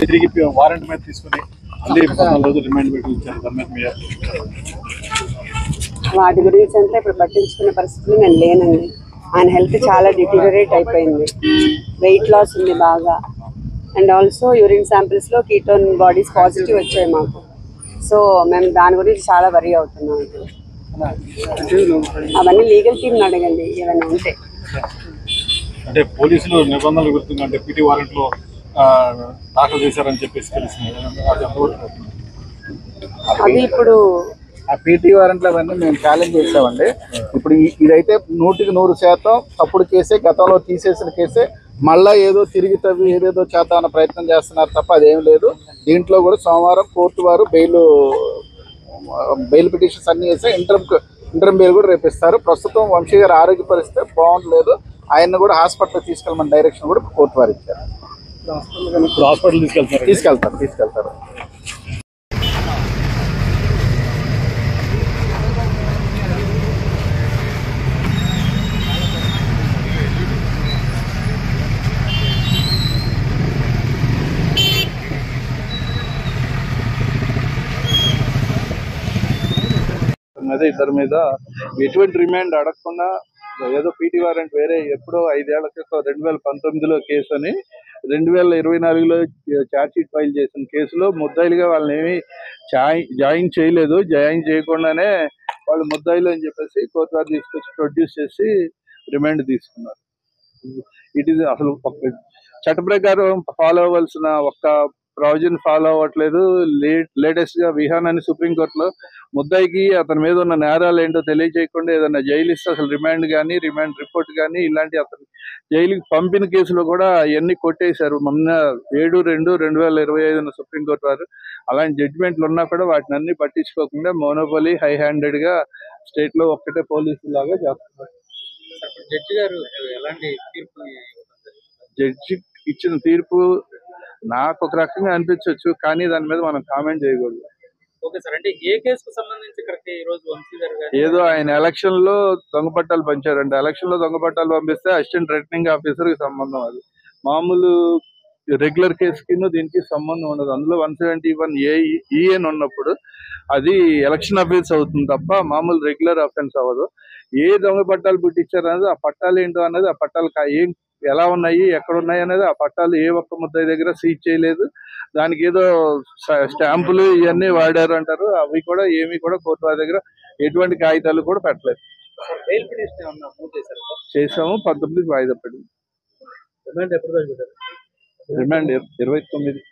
తిరిగి వారెంట్ మీద తీసుకుని మళ్ళీ 14 రోజులు రిమైండ్ పెట్టి ఇచ్చారు. వాటి గురించి అంతా ఇప్పుడు పట్టించుకునే పరిస్థితులు నేను లేనండి. ఆయన హెల్త్ చాలా డిటీరియరేట్ అయిపోయింది, వెయిట్ లాస్ ఉంది బాగా, అండ్ ఆల్సో యూరిన్ శాంపిల్స్లో కీటోన్ బాడీస్ పాజిటివ్ వచ్చాయి మాకు. సో మేము దాని గురించి చాలా వరీ అవుతున్నాం. అవన్నీ లీగల్ టీమ్ని అడగండి ఏమైనా ఉంటే. అంటే పోలీసులు నిబంధనలు గుర్తుంది అంటే పీటీ వారెంట్లో దాఖలు చేశారని చెప్పేసి తెలిసింది. అది ఇప్పుడు ఆ పీటీ వారెంట్లు అవన్నీ మేము ఛాలెంజ్ చేసామండి. ఇప్పుడు ఇదైతే 100% తప్పుడు కేసే, గతంలో తీసేసిన కేసే. మళ్ళీ ఏదో తిరిగి తవ్వి ఏదేదో చేద్దామన్న ప్రయత్నం చేస్తున్నారు తప్ప అదేం లేదు. దీంట్లో కూడా సోమవారం కోర్టు వారు బెయిల్ పిటిషన్స్ అన్నీ వేస్తే ఇంటర్మ్ బెయిల్ కూడా రేపిస్తారు. ప్రస్తుతం వంశీ గారి ఆరోగ్య పరిస్థితి బాగుండలేదు, ఆయన్ని కూడా హాస్పిటల్ తీసుకెళ్ళమని డైరెక్షన్ కూడా కోర్టు వారు ఇచ్చారు. హాస్పిటల్ తీసుకెళ్తారు. ఇద్దరి మీద ఎటువంటి రిమాండ్ అడగకుండా ఏదో పీటీ వారెంట్ వేరే ఎప్పుడో 5 ఏళ్ల క్రితం 2019లో కేసు అని 2024లో ఛార్జ్ షీట్ ఫైల్ చేసిన కేసులో ముద్దాయిలుగా వాళ్ళని ఏమి జాయిన్ చేయలేదు. జాయిన్ చేయకుండానే వాళ్ళు ముద్దాయిలు అని చెప్పేసి కోర్టు వారు తీసుకొచ్చి ప్రొడ్యూస్ చేసి రిమాండ్ తీసుకున్నారు. ఇట్ ఈస్ అసలు చట్ట ప్రకారం ఫాలో అవ్వాల్సిన ఒక్క ప్రొవిజన్ ఫాలో అవ్వట్లేదు. లేటెస్ట్ గా విహాన్ అని సుప్రీంకోర్టులో ముద్దాయికి అతని మీద ఉన్న నేరాలు ఏంటో తెలియజేయకుండా ఏదైనా జైలు ఇస్తే అసలు రిమాండ్ కానీ రిమాండ్ రిపోర్ట్ కానీ ఇలాంటి అతను జైలుకి పంపిన కేసులో కూడా అవన్నీ కొట్టేశారు. మొన్న 7/2/2025 సుప్రీంకోర్టు వారు అలాంటి జడ్జిమెంట్లు ఉన్నా కూడా వాటిని అన్ని పట్టించుకోకుండా మోనోపలి హై హ్యాండెడ్ గా స్టేట్ లో ఒక్కటే పోలీసు లాగా చేస్తున్నారు. జడ్జి ఇచ్చిన తీర్పు నాకు ఒక రకంగా అనిపించవచ్చు, కానీ దాని మీద మనం కామెంట్ చేయకూడదు. ఏదో ఆయన ఎలక్షన్ లో దొంగ పట్టాలు పంచారంటే, ఎలక్షన్ లో దొంగ పట్టాలు పంపిస్తే అసిస్టెంట్ రిటర్నింగ్ ఆఫీసర్ కి సంబంధం, అది మామూలు రెగ్యులర్ కేసుకి దీనికి సంబంధం ఉండదు. అందులో 171(a)(e) ఉన్నప్పుడు అది ఎలక్షన్ అఫెన్స్ అవుతుంది తప్ప మామూలు రెగ్యులర్ అఫెన్స్ అవ్వదు. ఏ దొంగ పట్టాలు పుట్టించారు అనేది, ఆ పట్టాలు ఏంటో అనేది, ఆ పట్టాలు ఏం ఎలా ఉన్నాయి ఎక్కడ ఉన్నాయి అనేది ఆ పట్టాలు ఏ ఒక్క ముద్దాయి దగ్గర సీజ్ చేయలేదు. దానికి ఏదో స్టాంపులు ఇవన్నీ వాడారు అంటారు, అవి కూడా ఏమి కూడా కోర్టు వారి దగ్గర ఎటువంటి కాగితాలు కూడా పెట్టలేదు. చేసాము, 19కి వాయిదా పడింది. రిమాండ్ 29.